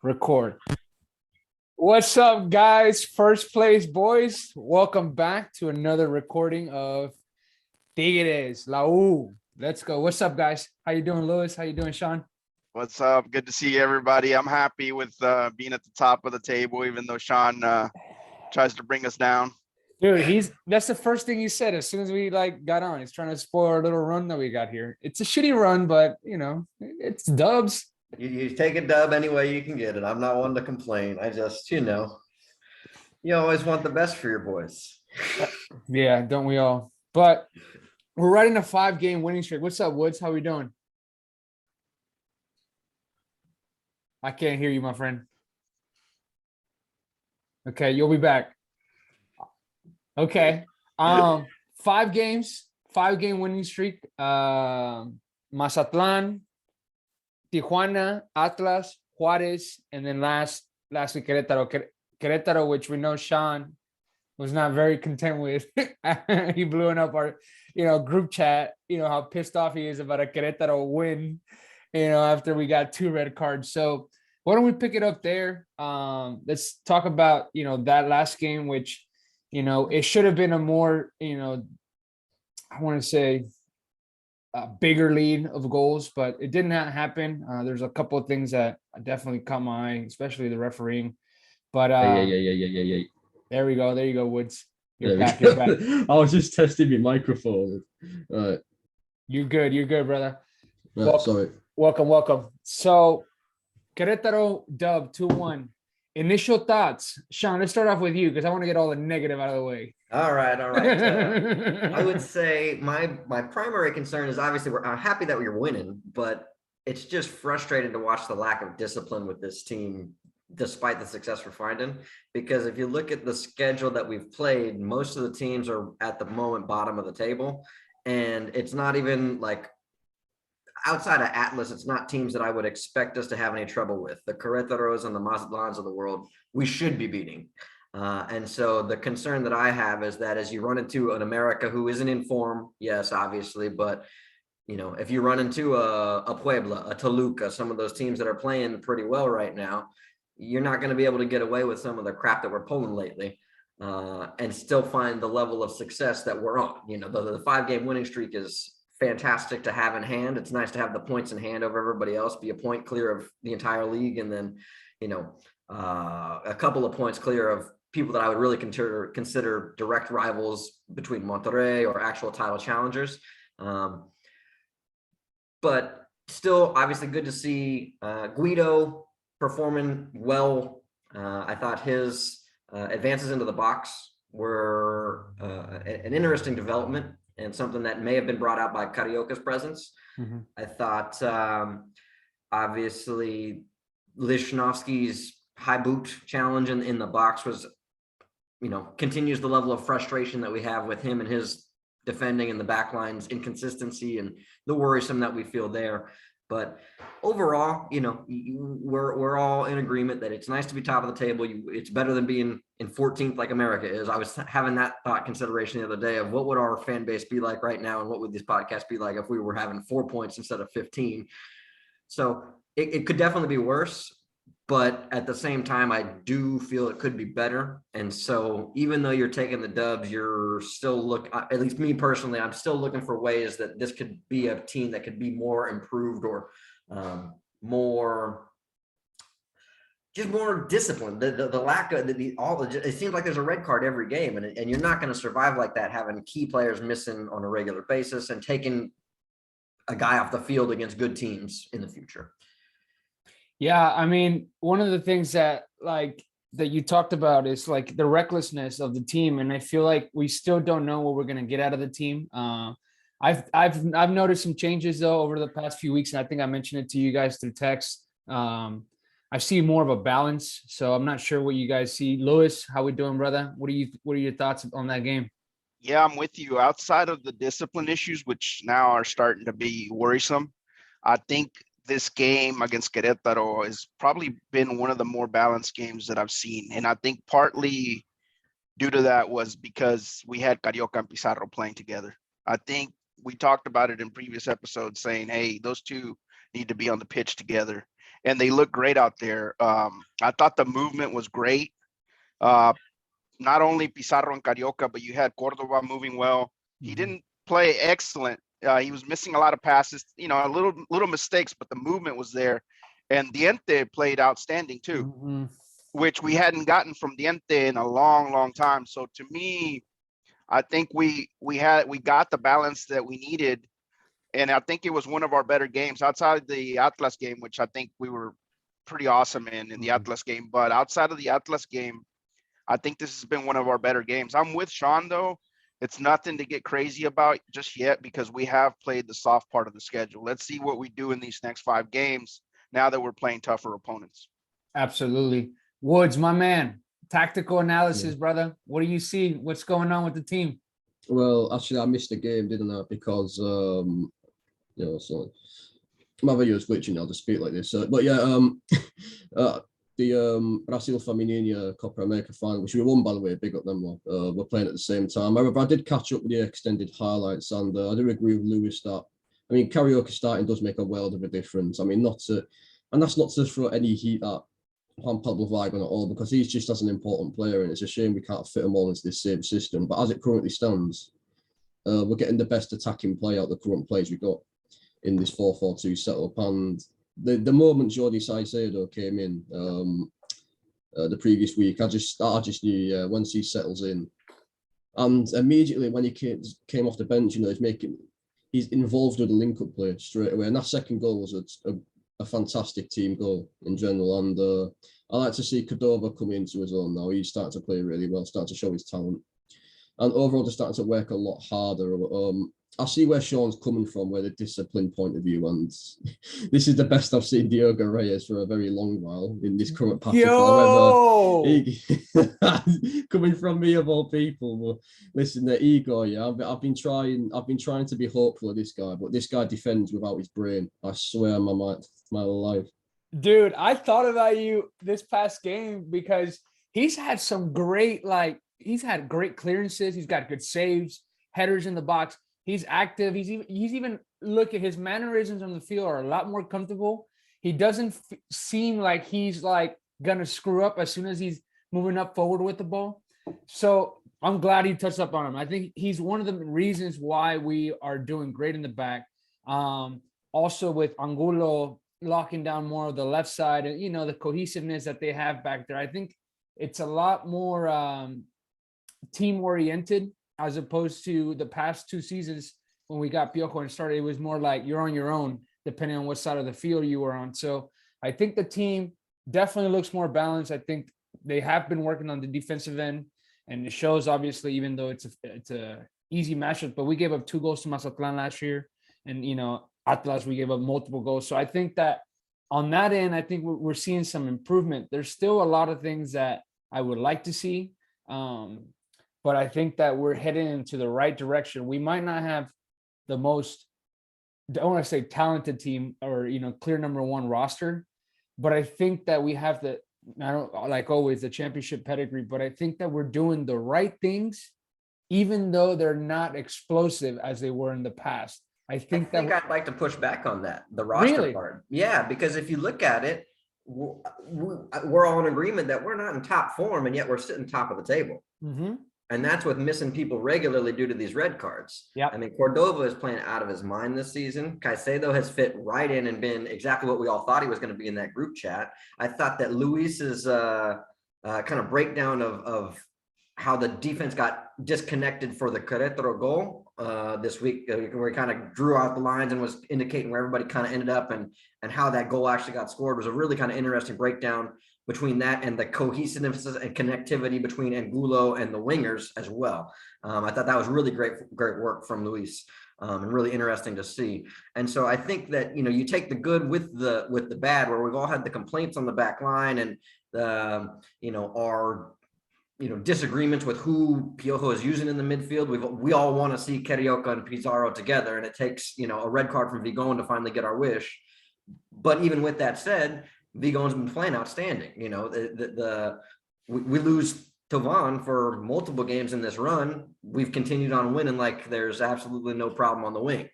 Record. What's up, guys? First place boys. Welcome back to another recording of Tigres, La U. Let's go. What's up, guys? How you doing, Lewis? How you doing, Sean? What's up? Good to see everybody. I'm happy with being at the top of the table, even though Sean tries to bring us down. Dude, that's the first thing he said as soon as we got on. He's trying to spoil our little run that we got here. It's a shitty run, but it's dubs. You take a dub any way you can get it. I'm not one to complain. I just, you always want the best for your boys. Yeah, don't we all? But we're riding a 5-game winning streak. What's up, Woods? How we doing? I can't hear you, my friend. Okay, you'll be back. Okay. 5 games, 5-game winning streak. Mazatlan, Tijuana, Atlas, Juarez, and then lastly Querétaro. Querétaro, which we know Sean was not very content with. He blew up our, group chat, how pissed off he is about a Querétaro win, after we got 2 red cards. So why don't we pick it up there? Let's talk about, that last game, which, it should have been a more, I want to say a bigger lead of goals, but it did not happen. There's a couple of things that definitely caught my eye, especially the refereeing. But yeah. there we go. There you go, Woods. You're There back. we You're go. back. I was just testing my microphone. Right. You're good. You're good, brother. Right, Welcome. sorry. Welcome. So Querétaro dub 2-1. Initial thoughts, Sean. Let's start off with you because I want to get all the negative out of the way. All right. I would say my primary concern is obviously I'm happy that we're winning, but it's just frustrating to watch the lack of discipline with this team, despite the success we're finding. Because if you look at the schedule that we've played, most of the teams are at the moment bottom of the table, and it's not even like outside of Atlas, it's not teams that I would expect us to have any trouble with. The Querétaros and the Mazatlans of the world, we should be beating. And so the concern that I have is that as you run into an America who isn't in form, yes, obviously, but if you run into a Puebla, a Toluca, some of those teams that are playing pretty well right now, you're not going to be able to get away with some of the crap that we're pulling lately and still find the level of success that we're on. The 5-game winning streak is fantastic to have in hand. It's nice to have the points in hand over everybody else, be a point clear of the entire league, and then a couple of points clear of people that I would really consider direct rivals between Monterrey or actual title challengers. But still, obviously, good to see Guido performing well. I thought his advances into the box were an interesting development, and something that may have been brought out by Carioca's presence. Mm-hmm. I thought, obviously, Lichnowsky's high boot challenge in the box was, continues the level of frustration that we have with him and his defending and the backline's inconsistency and the worrisome that we feel there. But overall, we're all in agreement that it's nice to be top of the table. It's better than being in 14th like America is. I was having that thought consideration the other day of what would our fan base be like right now, and what would this podcast be like if we were having 4 points instead of 15. So it could definitely be worse, but at the same time, I do feel it could be better. And so even though you're taking the dubs, you're still at least me personally, I'm still looking for ways that this could be a team that could be more improved or more disciplined. The lack of it seems like there's a red card every game, and you're not going to survive like that, having key players missing on a regular basis and taking a guy off the field against good teams in the future. Yeah, I mean, one of the things that you talked about is the recklessness of the team, and I feel like we still don't know what we're going to get out of the team. I've noticed some changes though over the past few weeks, and I think I mentioned it to you guys through text. I see more of a balance, so I'm not sure what you guys see. Lewis, how we doing, brother? What are your thoughts on that game? Yeah, I'm with you. Outside of the discipline issues, which now are starting to be worrisome, I think this game against Querétaro has probably been one of the more balanced games that I've seen. And I think partly due to that was because we had Carioca and Pizarro playing together. I think we talked about it in previous episodes saying, hey, those two need to be on the pitch together. and they look great out there. I thought the movement was great. Not only Pizarro and Carioca, but you had Cordova moving well. He didn't play excellent. He was missing a lot of passes, a little mistakes, but the movement was there. And Diente played outstanding too, which we hadn't gotten from Diente in a long, long time. So to me, I think we got the balance that we needed. And I think it was one of our better games outside the Atlas game, which I think we were pretty awesome in the Atlas game. But outside of the Atlas game, I think this has been one of our better games. I'm with Sean, though. It's nothing to get crazy about just yet because we have played the soft part of the schedule. Let's see what we do in these next 5 games now that we're playing tougher opponents. Absolutely. Woods, my man, tactical analysis, brother. What do you see? What's going on with the team? Well, actually, I missed the game, didn't I? Because, so my video is glitching now to speak like this. But yeah, the Brasil Feminina Copa America final, which we won, by the way, big up them. We're playing at the same time. However, I did catch up with the extended highlights, and I do agree with Lewis that, Carioca starting does make a world of a difference. And that's not to throw any heat at Juan Pablo Vigon at all, because he's just as an important player, and it's a shame we can't fit them all into this same system. But as it currently stands, we're getting the best attacking play out the current players we got in this 4-4-2 setup. And the moment Jordi Caicedo came in the previous week, I just knew once he settles in, and immediately when he came off the bench, he's involved with the link-up play straight away. And that second goal was a fantastic team goal in general. And I like to see Cordova come into his own now. He's starting to play really well, starting to show his talent. And overall, they're starting to work a lot harder. I see where Sean's coming from, where the discipline point of view, and this is the best I've seen Diogo Reyes for a very long while in this current patch. However, coming from me of all people, well, listen, the ego, I've been trying to be hopeful of this guy, but this guy defends without his brain. I swear, my life. Dude, I thought about you this past game because he's had some great, he's had great clearances. He's got good saves, headers in the box. He's active. He's even look at his mannerisms on the field are a lot more comfortable. He doesn't seem like he's gonna screw up as soon as he's moving up forward with the ball. So I'm glad he touched up on him. I think he's one of the reasons why we are doing great in the back. Also with Angulo locking down more of the left side and, the cohesiveness that they have back there. I think it's a lot more team oriented as opposed to the past 2 seasons when we got Piojo and started. It was more like you're on your own, depending on what side of the field you were on. So I think the team definitely looks more balanced. I think they have been working on the defensive end, and it shows, obviously, even though it's a easy matchup, but we gave up 2 goals to Mazatlan last year, and Atlas, we gave up multiple goals. So I think that on that end, I think we're seeing some improvement. There's still a lot of things that I would like to see, but I think that we're heading into the right direction. We might not have the most, I don't want to say talented team or clear number 1 roster, but I think that we have I don't, like always, the championship pedigree, but I think that we're doing the right things, even though they're not explosive as they were in the past. I think I'd like to push back on that, the roster part. Yeah, because if you look at it, we're all in agreement that we're not in top form, and yet we're sitting top of the table. And that's with missing people regularly due to these red cards. Yeah. Cordova is playing out of his mind this season. Caicedo has fit right in and been exactly what we all thought he was going to be in that group chat. I thought that Luis's kind of breakdown of how the defense got disconnected for the Querétaro goal this week, where he kind of drew out the lines and was indicating where everybody kind of ended up and how that goal actually got scored, was a really kind of interesting breakdown between that and the cohesiveness and connectivity between Angulo and the wingers as well. I thought that was really great work from Luis, and really interesting to see. And so I think that, you take the good with the bad, where we've all had the complaints on the back line and our disagreements with who Piojo is using in the midfield. We all want to see Carioca and Pizarro together, and it takes, a red card from Vigon to finally get our wish. But even with that said, Vigon's been playing outstanding. We lose Tovan for multiple games in this run. We've continued on winning like there's absolutely no problem on the wing.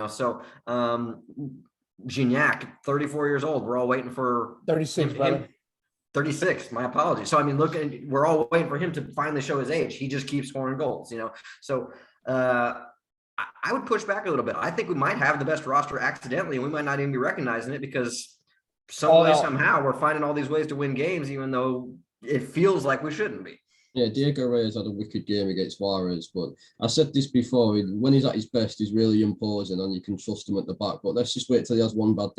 So Gignac, 34 years old. We're all waiting for 36, brother. 36. My apologies. So I mean, look, we're all waiting for him to finally show his age. He just keeps scoring goals, So I would push back a little bit. I think we might have the best roster accidentally, and we might not even be recognizing it because somehow we're finding all these ways to win games, even though it feels like we shouldn't be. Yeah, Diego Reyes had a wicked game against Juarez, but I said this before, when he's at his best, he's really imposing and you can trust him at the back. But let's just wait till he has one bad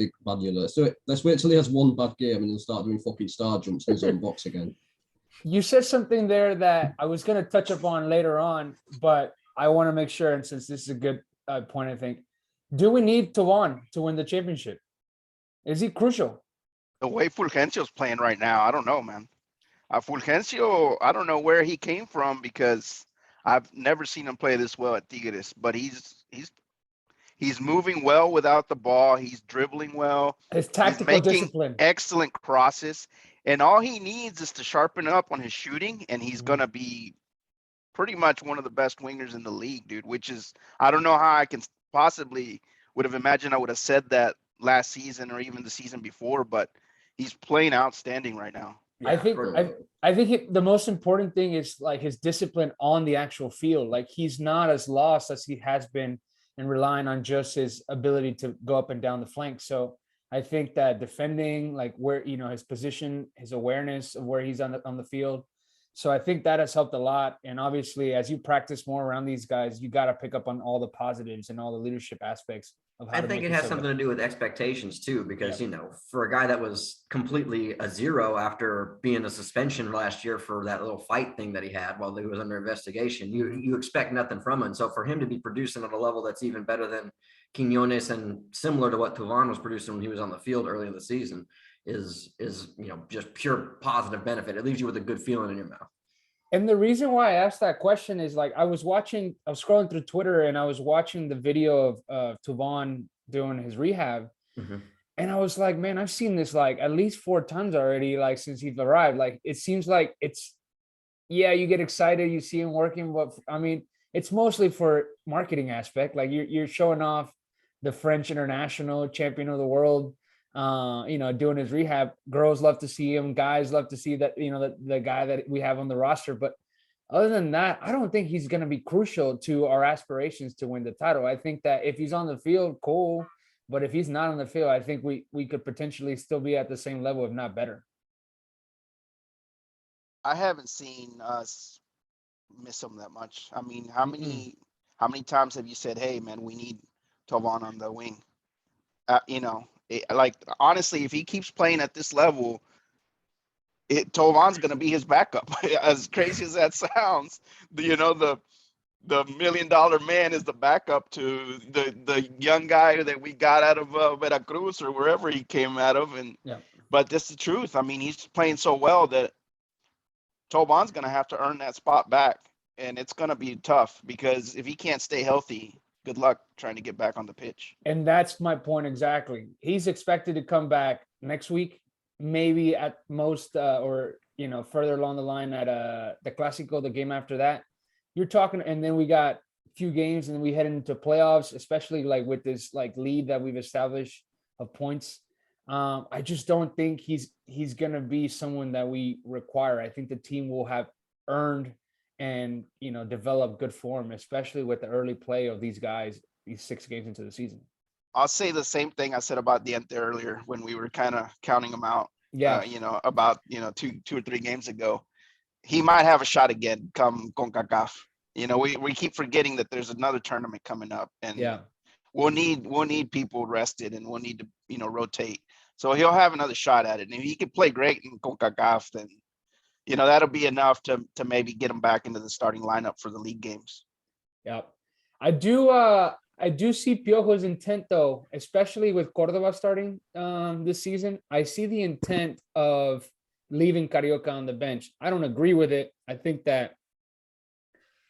let's wait till he has one bad game and he'll start doing fucking star jumps in his own box again. You said something there that I was going to touch upon later on, but I want to make sure, and since this is a good point, I think, do we need Tovan to win the championship? Is he crucial? The way Fulgencio's playing right now, I don't know, man. Fulgencio, I don't know where he came from because I've never seen him play this well at Tigres, but he's moving well without the ball. He's dribbling well. His tactical discipline. Excellent crosses. And all he needs is to sharpen up on his shooting, and he's going to be pretty much one of the best wingers in the league, dude, which is, I don't know how I can possibly would have imagined I would have said that last season or even the season before, but he's playing outstanding right now. I think the most important thing is like his discipline on the actual field. Like he's not as lost as he has been and relying on just his ability to go up and down the flank. So I think that defending, like where, his position, his awareness of where he's on the field. So I think that has helped a lot. And obviously, as you practice more around these guys, you got to pick up on all the positives and all the leadership aspects of how I think it has something to do with expectations too, because, for a guy that was completely a zero after being a suspension last year for that little fight thing that he had while he was under investigation, you expect nothing from him. So for him to be producing at a level that's even better than Quiñones and similar to what Tovan was producing when he was on the field early in the season is just pure positive benefit. It leaves you with a good feeling in your mouth. And the reason why I asked that question is like I was scrolling through Twitter and I was watching the video of Tovan doing his rehab. Mm-hmm. And I was like, man, I've seen this like at least 4 times already, like since he's arrived. Like it seems like you get excited, you see him working, but I mean, it's mostly for marketing aspect. Like you're showing off the French international champion of the world, doing his rehab. Girls love to see him. Guys love to see that, the guy that we have on the roster. But other than that, I don't think he's going to be crucial to our aspirations to win the title. I think that if he's on the field, cool. But if he's not on the field, I think we could potentially still be at the same level, if not better. I haven't seen us miss him that much. I mean, how many times have you said, hey, man, we need Tovan on the wing? Honestly, if he keeps playing at this level, Tovan's going to be his backup. As crazy as that sounds, the $1 million man is the backup to the young guy that we got out of Veracruz or wherever he came out of. But that's the truth. I mean, he's playing so well that Tovan's going to have to earn that spot back, and it's going to be tough because if he can't stay healthy, good luck trying to get back on the pitch. And that's my point exactly. He's expected to come back next week, maybe at most, or further along the line at the Clásico, the game after that. You're talking, and then we got a few games, and we head into playoffs, especially like with this like lead that we've established of points. I just don't think he's gonna be someone that we require. I think the team will have earned and develop good form, especially with the early play of these guys, these 6 games into the season. I'll say the same thing I said about Diente earlier when we were kind of counting them out. Yeah. About 2 or 3 games ago. He might have a shot again come CONCACAF. We keep forgetting that there's another tournament coming up, and we'll need people rested, and we'll need to rotate. So he'll have another shot at it. And if he can play great in CONCACAF, then that'll be enough to maybe get him back into the starting lineup for the league games. Yeah, I do see Piojo's intent though, especially with Córdoba starting this season. I see the intent of leaving Carioca on the bench. I don't agree with it. I think that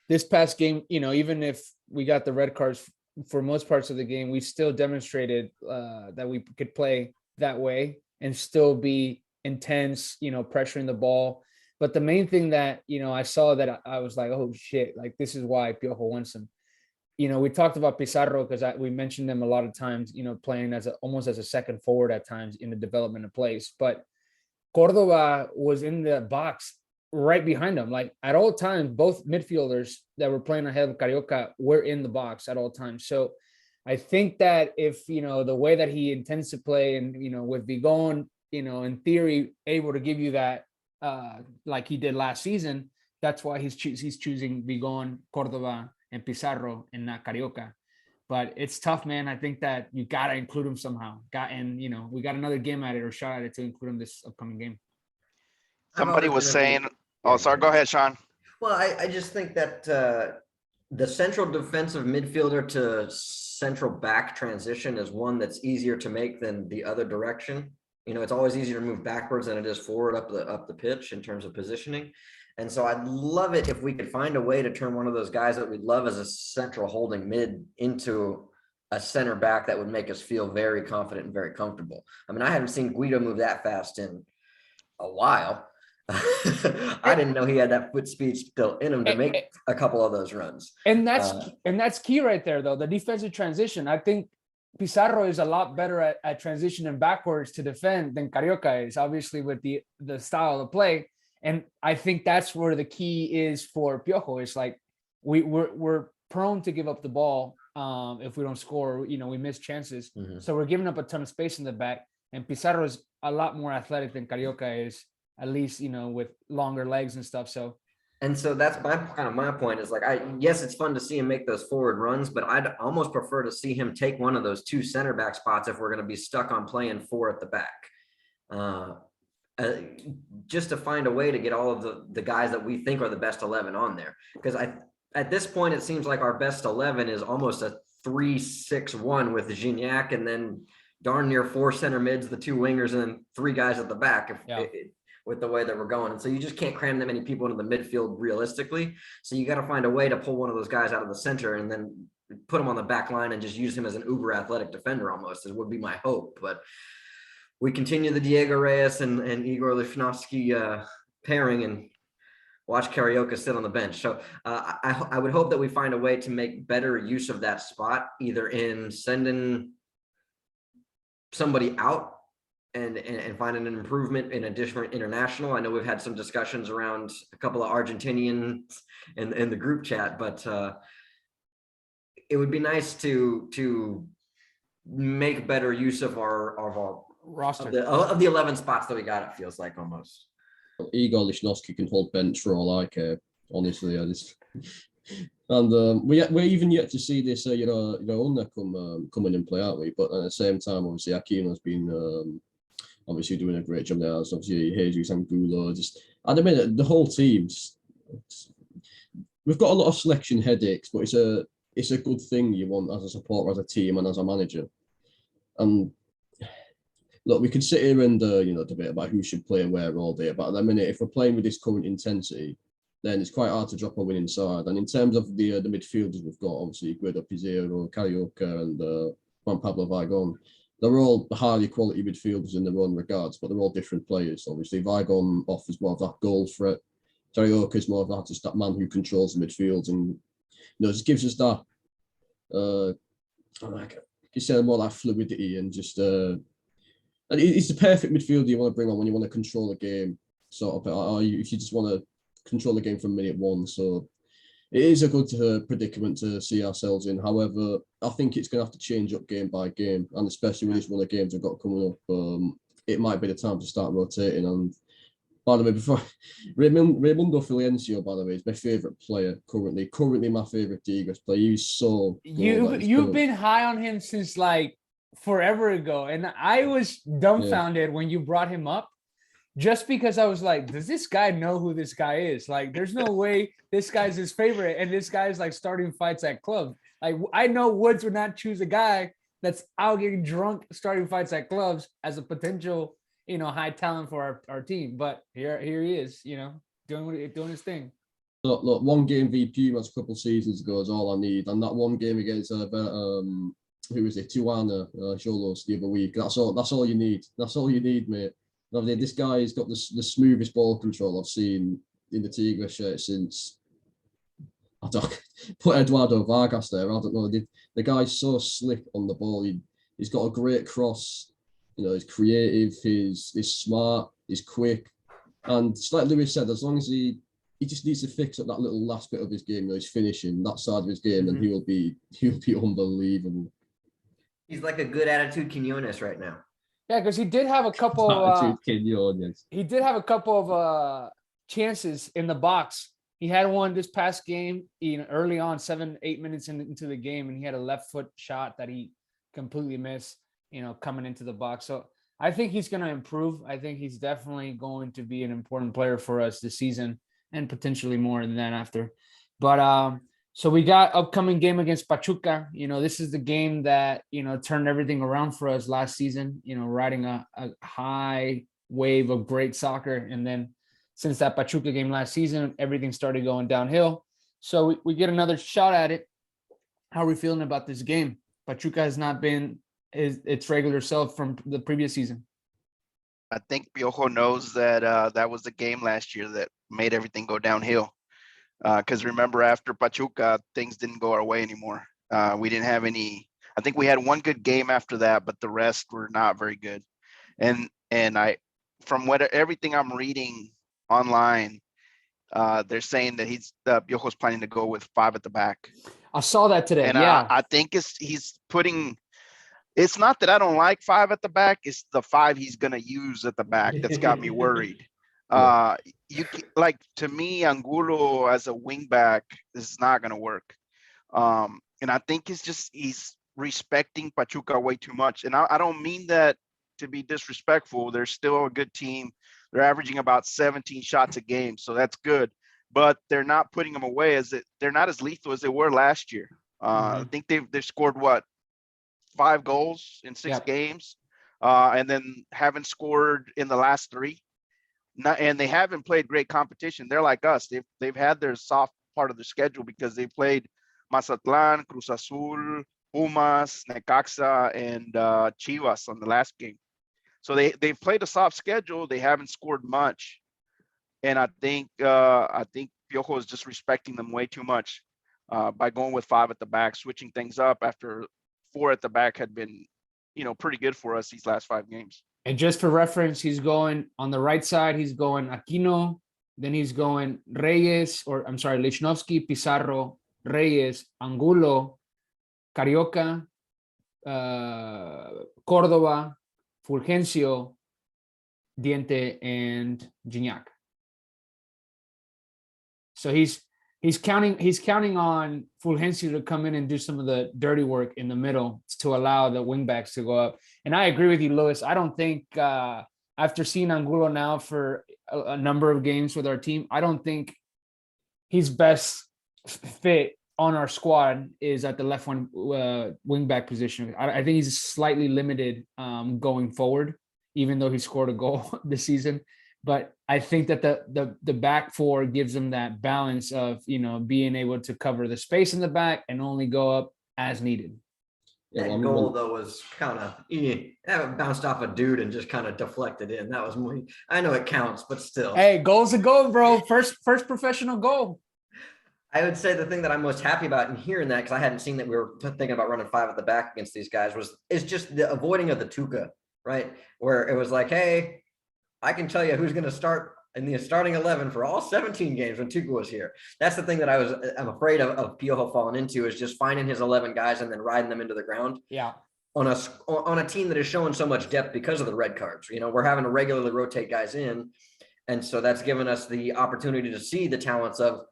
this past game, even if we got the red cards for most parts of the game, we still demonstrated that we could play that way and still be intense, pressuring the ball. But the main thing that, I saw that I was like, oh shit, like this is why Piojo wants him. we talked about Pizarro because we mentioned him a lot of times, playing almost as a second forward at times in the development of plays. But Cordova was in the box right behind him. Like at all times, both midfielders that were playing ahead of Carioca were in the box at all times. So I think that if, the way that he intends to play and, with Vigon, in theory, able to give you that like he did last season, that's why he's choosing Vigon, Cordova, and Pizarro and not Carioca. But it's tough, man. I think that you got to include him somehow. We got another game at it or shot at it to include him this upcoming game. Somebody was saying, oh, sorry, go ahead, Sean. Well, I just think that the central defensive midfielder to central back transition is one that's easier to make than the other direction. It's always easier to move backwards than it is forward up the pitch in terms of positioning. And so I'd love it if we could find a way to turn one of those guys that we'd love as a central holding mid into a center back that would make us feel very confident and very comfortable. I mean, I haven't seen Guido move that fast in a while. I didn't know he had that foot speed still in him to make a couple of those runs. And that's key right there, though, the defensive transition. I think Pizarro is a lot better at transitioning backwards to defend than Carioca is, obviously, with the style of play. And I think that's where the key is for Piojo. It's like we're prone to give up the ball if we don't score. We miss chances. Mm-hmm. So we're giving up a ton of space in the back. And Pizarro is a lot more athletic than Carioca is, at least, with longer legs and stuff. So that's my point is like, yes, it's fun to see him make those forward runs, but I'd almost prefer to see him take one of those two center back spots if we're going to be stuck on playing four at the back. Just to find a way to get all of the guys that we think are the best 11 on there. Because at this point, it seems like our best 11 is almost a 3-6-1 with Gignac and then darn near four center mids, the two wingers, and then three guys at the back with the way that we're going. And so you just can't cram that many people into the midfield realistically. So you got to find a way to pull one of those guys out of the center and then put him on the back line and just use him as an uber athletic defender almost, is would be my hope. But we continue the Diego Reyes and Igor Lichnowsky pairing and watch Carioca sit on the bench. So I would hope that we find a way to make better use of that spot, either in sending somebody out and finding an improvement in a different international. I know we've had some discussions around a couple of Argentinians in the group chat, but it would be nice to make better use of our roster of the 11 spots that we got. It feels like almost. Igor Lichnowsky can hold bench for all I care, honestly. And we're even yet to see this, Unna come in and play, aren't we? But at the same time, obviously, Aquino's been obviously doing a great job there. So obviously, Jesus Angulo, at the minute, the whole team, we've got a lot of selection headaches, but it's a good thing you want as a supporter, as a team, and as a manager. And look, we could sit here and debate about who should play where all day, but at the minute, if we're playing with this current intensity, then it's quite hard to drop a winning side. And in terms of the midfielders we've got, obviously Guido Pizarro, Carioca, and Juan Pablo Vigon, they're all highly quality midfielders in their own regards, but they're all different players. Obviously, Vigon offers more of that goal threat. Carioca is more of that man who controls the midfield, and just gives us that you said, more like fluidity and just and it's the perfect midfielder you want to bring on when you want to control the game, sort of. If you just want to control the game from minute one. So it is a good predicament to see ourselves in. However, I think it's going to have to change up game by game, and especially with this one of the games we've got coming up, it might be the time to start rotating. And by the way, before Raimundo Filiencio, by the way, is my favourite player currently my favourite Tigres player. He's so good. You've been high on him since like forever ago, and I was dumbfounded when you brought him up, just because I was like, does this guy know who this guy is? Like, there's no way this guy's his favorite, and this guy's like starting fights at clubs. Like, I know Woods would not choose a guy that's out getting drunk starting fights at clubs as a potential, high talent for our team. But here he is, doing his thing. Look, one game v Pumas a couple of seasons ago is all I need, and that one game against who was it, Tijuana, Xolos the other week. That's all you need. That's all you need, mate. This guy has got the smoothest ball control I've seen in the Tigres shirt since I don't put Eduardo Vargas there. I don't know. The guy's so slick on the ball. He's got a great cross. You know, he's creative. He's smart. He's quick. And it's like Lewis said, as long as he just needs to fix up that little last bit of his game, you know, he's finishing that side of his game, and he'll be unbelievable. He's like a good attitude Quinones right now. Yeah, because he did have a couple. He did have a couple of chances in the box. He had one this past game, early on, 7-8 minutes into the game, and he had a left foot shot that he completely missed, coming into the box. So I think he's going to improve. I think he's definitely going to be an important player for us this season, and potentially more than that after. But so we got upcoming game against Pachuca. This is the game that, turned everything around for us last season, riding a high wave of great soccer. And then since that Pachuca game last season, everything started going downhill. So we get another shot at it. How are we feeling about this game? Pachuca has not been its regular self from the previous season. I think Piojo knows that that was the game last year that made everything go downhill. Because remember, after Pachuca, things didn't go our way anymore. We didn't have any. I think we had one good game after that, but the rest were not very good. And from everything I'm reading online, they're saying that Piojo's planning to go with 5 at the back. I saw that today. And yeah, I think he's putting. It's not that I don't like 5 at the back. It's the 5 he's gonna use at the back that's got me worried. To me, Angulo as a wing back is not gonna work. And I think he's respecting Pachuca way too much. And I don't mean that to be disrespectful. They're still a good team. They're averaging about 17 shots a game, so that's good. But they're not putting them away they're not as lethal as they were last year. I think they've scored 5 goals in 6 games, and then haven't scored in the last 3. And they haven't played great competition. They're like us. They've had their soft part of the schedule because they played Mazatlán, Cruz Azul, Pumas, Necaxa, and Chivas on the last game. So they've played a soft schedule. They haven't scored much, and I think Piojo is just respecting them way too much by going with 5 at the back, switching things up after 4 at the back had been, pretty good for us these last 5 games. And just for reference, he's going on the right side. He's going Aquino, then he's going Lichnowsky, Pizarro, Reyes, Angulo, Carioca, Córdoba, Fulgencio, Diente, and Gignac. So he's counting on Fulgencio to come in and do some of the dirty work in the middle to allow the wingbacks to go up. And I agree with you, Lewis. I don't think after seeing Angulo now for a number of games with our team, I don't think his best fit on our squad is at the left wingback position. I think he's slightly limited going forward, even though he scored a goal this season. But I think that the back 4 gives them that balance of, being able to cover the space in the back and only go up as needed. That goal, though, was kind of that bounced off a dude and just kind of deflected in. That was more. I know it counts, but still. Hey, goal's a goal, bro. First professional goal. I would say the thing that I'm most happy about in hearing that, because I hadn't seen that we were thinking about running 5 at the back against these guys, is just the avoiding of the Tuca, right? Where it was like, hey, I can tell you who's going to start in the starting 11 for all 17 games when Tuca was here. That's the thing that I'm afraid of Piojo falling into, is just finding his 11 guys and then riding them into the ground. Yeah. On a team that is showing so much depth because of the red cards. We're having to regularly rotate guys in. And so that's given us the opportunity to see the talents of,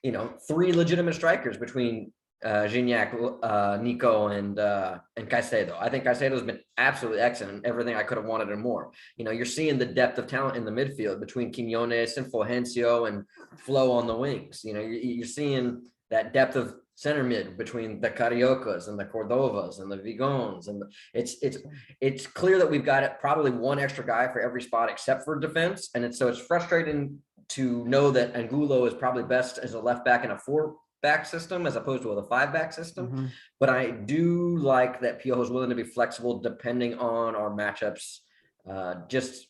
3 legitimate strikers between Gignac, Nico, and Caicedo. I think Caicedo's been absolutely excellent. Everything I could have wanted and more. You're seeing the depth of talent in the midfield between Quinones and Fulgencio and Flo on the wings. You're seeing that depth of center mid between the Cariocas and the Cordovas and the Vigons, and it's clear that we've got probably one extra guy for every spot except for defense, and it's frustrating to know that Angulo is probably best as a left back in a 4-back system as opposed to a 5-back system. But I do like that Piojo is willing to be flexible depending on our matchups. Just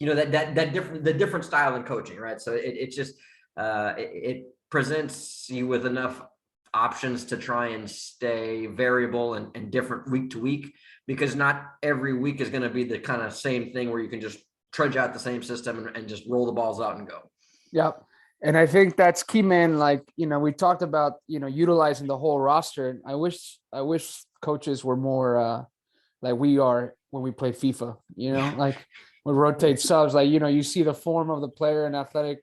the different style in coaching, right? So it's just presents you with enough options to try and stay variable and different week to week, because not every week is going to be the kind of same thing where you can just trudge out the same system and just roll the balls out and go. Yep. And I think that's key, man. Like, we talked about, utilizing the whole roster. I wish coaches were more like we are when we play FIFA, like we rotate subs, like, you see the form of the player and athletic,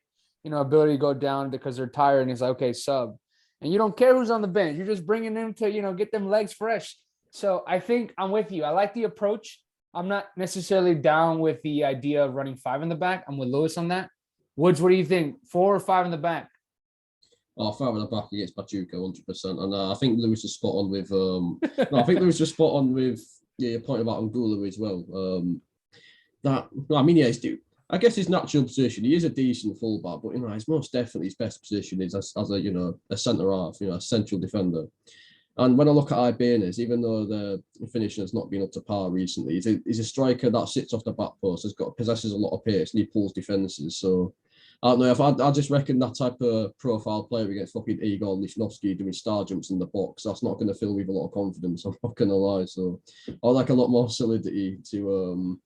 ability to go down because they're tired, and it's like, okay, sub. And you don't care who's on the bench. You're just bringing them to, get them legs fresh. So I think I'm with you. I like the approach. I'm not necessarily down with the idea of running 5 in the back. I'm with Lewis on that. Woods, what do you think? 4 or 5 in the back? Oh, 5 in the back against Pachuca, 100%. And I think Lewis is spot on with. No, I think Lewis is spot on with your point about Angulo as well. I guess his natural position, he is a decent fullback, but his most definitely his best position is as a centre half, a central defender. And when I look at Ibanez, even though the finishing has not been up to par recently, he's a striker that sits off the back post, possesses a lot of pace, and he pulls defences. So I don't know, I just reckon that type of profile player against fucking Igor Lichnowsky doing star jumps in the box, that's not going to fill me with a lot of confidence, I'm not going to lie. So I like a lot more solidity to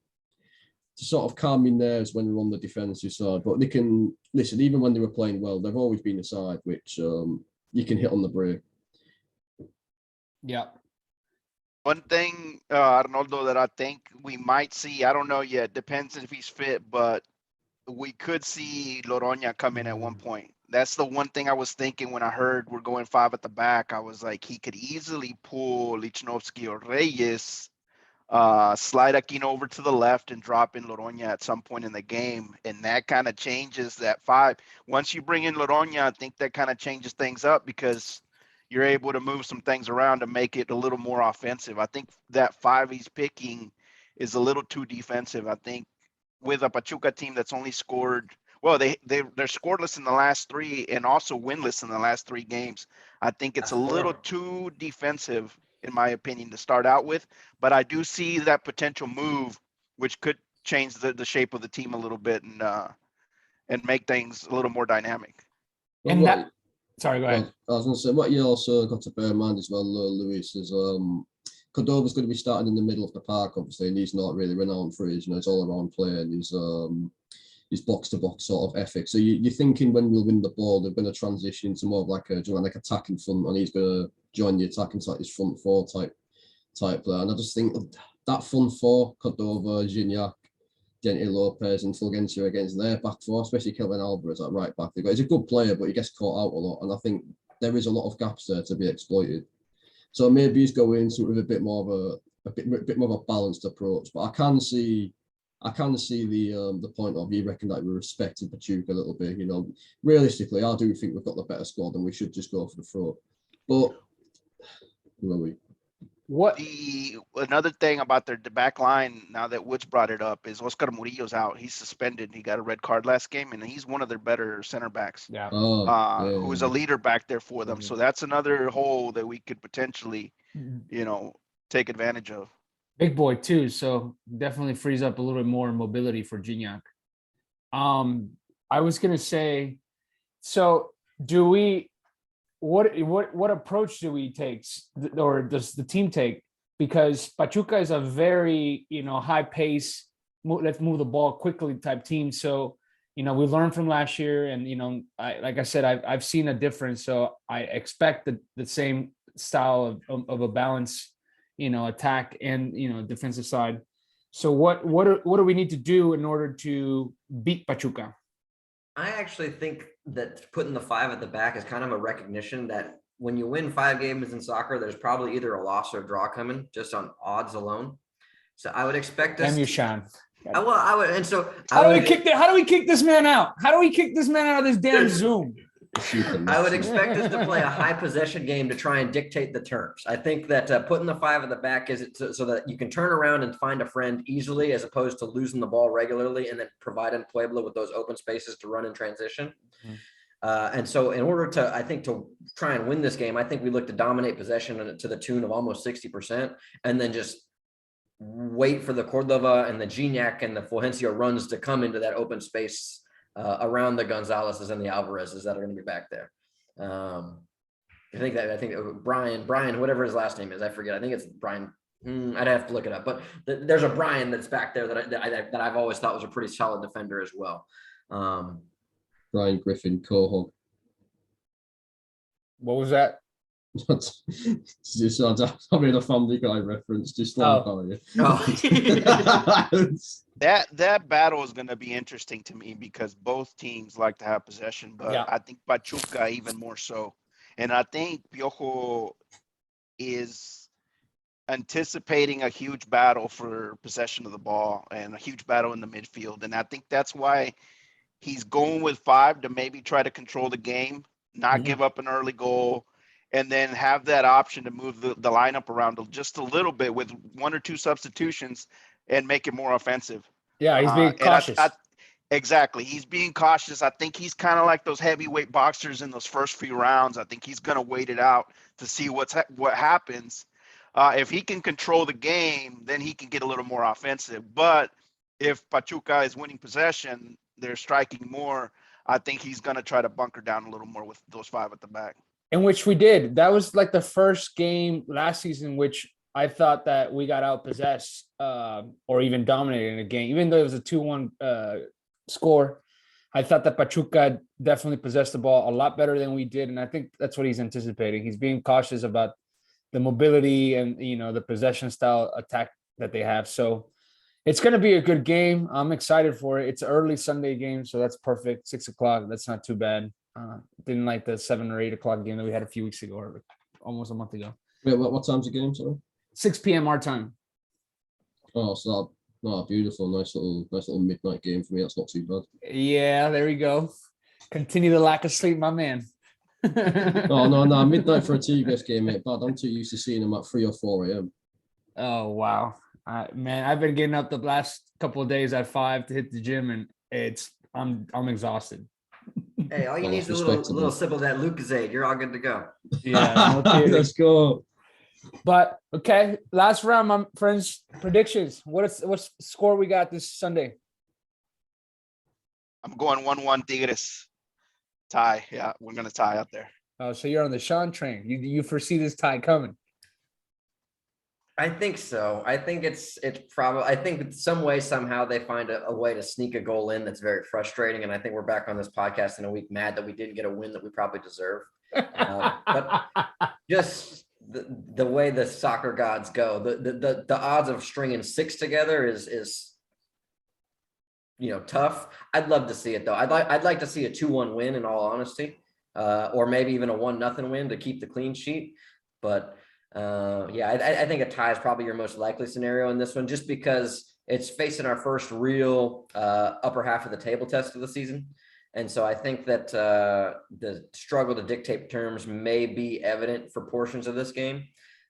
sort of calm my nerves when we're on the defensive side. But they can, listen, even when they were playing well, they've always been a side which you can hit on the break. Yeah. One thing, Arnoldo, that I think we might see, I don't know yet, depends if he's fit, but we could see Loroña come in at one point. That's the one thing I was thinking when I heard we're going 5 at the back. I was like, he could easily pull Lichnowsky or Reyes, slide Aquino over to the left and drop in Loroña at some point in the game. And that kind of changes that 5. Once you bring in Loroña, I think that kind of changes things up because you're able to move some things around to make it a little more offensive. I think that 5 he's picking is a little too defensive. I think with a Pachuca team that's only scored, well, they're scoreless in the last 3 and also winless in the last 3 games. I think it's a little too defensive, in my opinion, to start out with. But I do see that potential move, which could change the shape of the team a little bit and make things a little more dynamic. And that, sorry, go ahead. I was going to say, what you also got to bear in mind as well, Luis, is Cordova's going to be starting in the middle of the park, obviously, and he's not really renowned for his, his all-around play and his box-to-box sort of ethic. So you're thinking when we'll win the ball, they're going to transition into more of like attacking front, and he's going to join the attacking side, his front 4 type player. And I just think that front 4, Cordova, Gignac, Gente Lopez and Fulgencio against their back 4, especially Kelvin Alvarez at right back. He's a good player, but he gets caught out a lot. And I think there is a lot of gaps there to be exploited. So maybe he's going into it with a bit more of a balanced approach. But I can see the point of you reckon that we're respecting Pachuca a little bit. Realistically, I do think we've got the better squad and we should just go for the throat. But who are we? Another thing about the back line, now that Woods brought it up, is Oscar Murillo's out. He's suspended. He got a red card last game, and he's one of their better center backs. Yeah. Who is a leader back there for them. So that's another hole that we could potentially, take advantage of. Big boy too, so definitely frees up a little bit more mobility for Gignac. I was gonna say, so do we? What approach do we take, or does the team take? Because Pachuca is a very high pace, let's move the ball quickly type team. So we learned from last year, and like I said, I've seen a difference. So I expect the same style of a balance, attack and defensive side. So what do we need to do in order to beat Pachuca? I actually think that putting the 5 at the back is kind of a recognition that when you win 5 games in soccer, there's probably either a loss or a draw coming just on odds alone. So I would expect us. Damn you, Sean. I would, and so how do we kick this man out? How do we kick this man out of this damn Zoom? I would expect us to play a high possession game to try and dictate the terms. I think that putting the 5 at the back is so that you can turn around and find a friend easily, as opposed to losing the ball regularly and then providing Puebla with those open spaces to run in transition. And so in order to try and win this game, I think we look to dominate possession to the tune of almost 60%, and then just wait for the Cordova and the Gignac and the Fulgencio runs to come into that open space around the Gonzalez's and the Alvarez's that are going to be back there. I think Brian, whatever his last name is, I forget. I think it's Brian. I'd have to look it up, but there's a Brian that's back there that I've always thought was a pretty solid defender as well. Brian Griffin, Cohog. What was that? I made a Family Guy reference. Just like That battle is going to be interesting to me because both teams like to have possession, but Yeah. I think Pachuca even more so. And I think Piojo is anticipating a huge battle for possession of the ball and a huge battle in the midfield. And I think that's why he's going with 5 to maybe try to control the game, not give up an early goal, and then have that option to move the lineup around just a little bit with 1 or 2 substitutions and make it more offensive. Yeah, he's being cautious. Exactly. He's being cautious. I think he's kind of like those heavyweight boxers in those first few rounds. I think he's going to wait it out to see what happens. If he can control the game, then he can get a little more offensive. But if Pachuca is winning possession, they're striking more, I think he's going to try to bunker down a little more with those 5 at the back. In which we did. That was like the first game last season, which I thought that we got outpossessed or even dominated in a game, even though it was a 2-1 score. I thought that Pachuca definitely possessed the ball a lot better than we did. And I think that's what he's anticipating. He's being cautious about the mobility and, the possession style attack that they have. So it's going to be a good game. I'm excited for it. It's an early Sunday game, so that's perfect. 6:00. That's not too bad. Didn't like the 7 or 8 o'clock game that we had a few weeks ago, or almost a month ago. Wait, what time's the game, sorry? 6 p.m. our time. Oh, so beautiful. Nice little midnight game for me. That's not too bad. Yeah, there we go. Continue the lack of sleep, my man. Oh, no. Midnight for a Tigres game, mate. Bad. I'm too used to seeing them at 3 or 4 a.m. Oh, wow. Man, I've been getting up the last couple of days at 5 to hit the gym, and I'm exhausted. Hey, all you need is a little sip of that Lucozade. You're all good to go. Yeah, let's go. But okay, last round, my friends. Predictions. What's score we got this Sunday? I'm going 1-1 Tigres. Tie. Yeah, we're going to tie out there. Oh, so you're on the Sean train. You foresee this tie coming? I think so. I think it's probably. I think in some way, somehow they find a way to sneak a goal in that's very frustrating. And I think we're back on this podcast in a week, mad that we didn't get a win that we probably deserve. But just the way the soccer gods go, the odds of stringing 6 together is tough. I'd love to see it though. I'd like to see a 2-1 win in all honesty, or maybe even a 1-0 win to keep the clean sheet. But I think a tie is probably your most likely scenario in this one, just because it's facing our first real upper half of the table test of the season. And so I think that the struggle to dictate terms may be evident for portions of this game.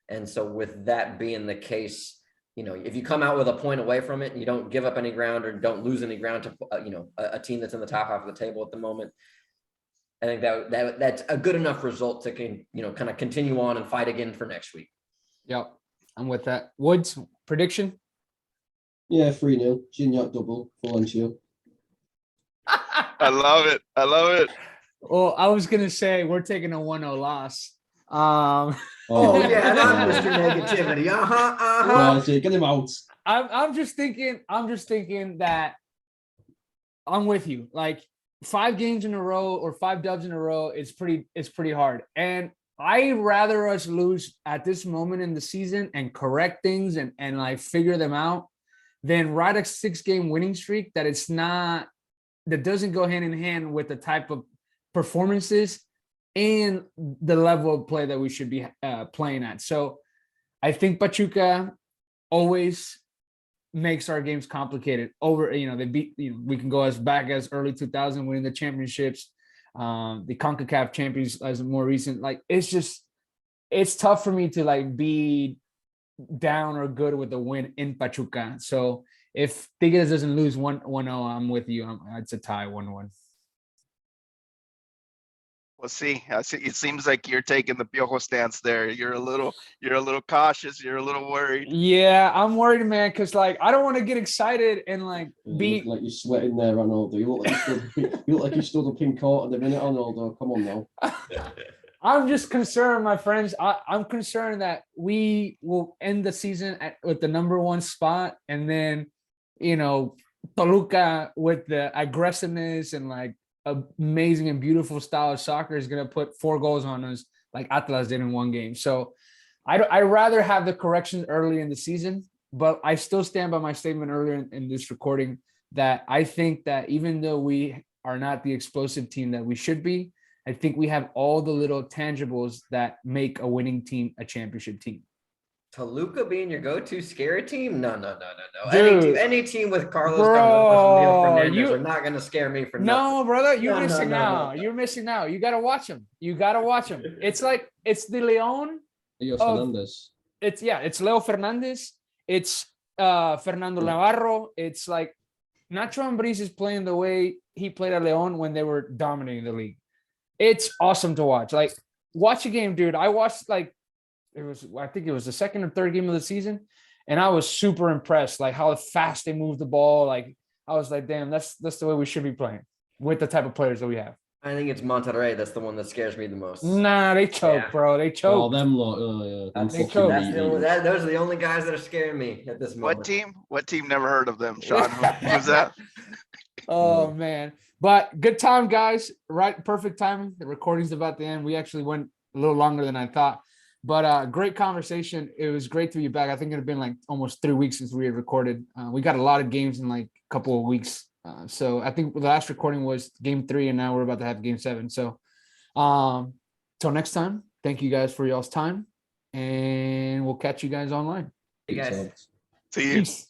And so with that being the case, if you come out with a point away from it and you don't give up any ground or don't lose any ground to, a team that's in the top half of the table at the moment, I think that's a good enough result to kind of continue on and fight again for next week. Yep, I'm with that. Woods, prediction? Yeah, 3-0. Gignac double, Valencia. I love it. Well, I was gonna say we're taking a 1-0 loss. Yeah, not Mr. Negativity. No, get him out. I'm just thinking that I'm with you. Like 5 games in a row or 5 dubs in a row is pretty hard. And I rather us lose at this moment in the season and correct things and like figure them out than ride a 6-game winning streak that doesn't go hand in hand with the type of performances and the level of play that we should be playing at. So I think Pachuca always makes our games complicated. They beat, we can go as back as early 2000, winning the championships, the CONCACAF champions as more recent. Like, it's tough for me to like be down or good with the win in Pachuca. So if Tigres doesn't lose 1-0, I'm with you. It's a tie 1-1. We'll see. I see. It seems like you're taking the Piojo stance there. You're a little cautious. You're a little worried. Yeah, I'm worried, man, because like I don't want to get excited and like You be. look like you're sweating there, Ronaldo. You look like you stood up in court at the minute, Ronaldo. Come on now. I'm just concerned, my friends. I'm concerned that we will end the season with the #1 spot, and then, Toluca with the aggressiveness and like amazing and beautiful style of soccer is going to put 4 goals on us like Atlas did in one game. So I'd rather have the corrections early in the season, but I still stand by my statement earlier in this recording that I think that even though we are not the explosive team that we should be, I think we have all the little tangibles that make a winning team a championship team. Toluca being your go-to scary team? No. Dude, Any team with Carlos bro, Gonzalez and Leo Fernandez you- are not going to scare me for nothing. No, brother, you're No, no, missing no, out. no. You're missing out. You gotta watch them. It's like it's the Leon. Leos Of- Fernandez. It's Leo Fernandez. It's Fernando Navarro. It's like Nacho Ambriz is playing the way he played at Leon when they were dominating the league. It's awesome to watch. Like, watch a game, dude. I watched I think it was the second or third game of the season, and I was super impressed, like how fast they moved the ball. Like, I was like, damn, that's the way we should be playing with the type of players that we have. I think it's Monterrey. That's the one that scares me the most. Nah, they choke, Yeah. bro. They Oh, choke. them lot. Oh, yeah. Them They fucking choke. That's meat eaters. those are the only guys that are scaring me at this moment. What team? What team? Never heard of them, Sean. Who's that? Oh man. But good time, guys. Right, perfect timing. The recording's about to end. We actually went a little longer than I thought. But great conversation. It was great to be back. I think it had been like almost 3 weeks since we had recorded. We got a lot of games in like a couple of weeks. So I think the last recording was game 3, and now we're about to have game 7. So till next time, thank you guys for y'all's time, and we'll catch you guys online. Hey, guys. See you. Peace.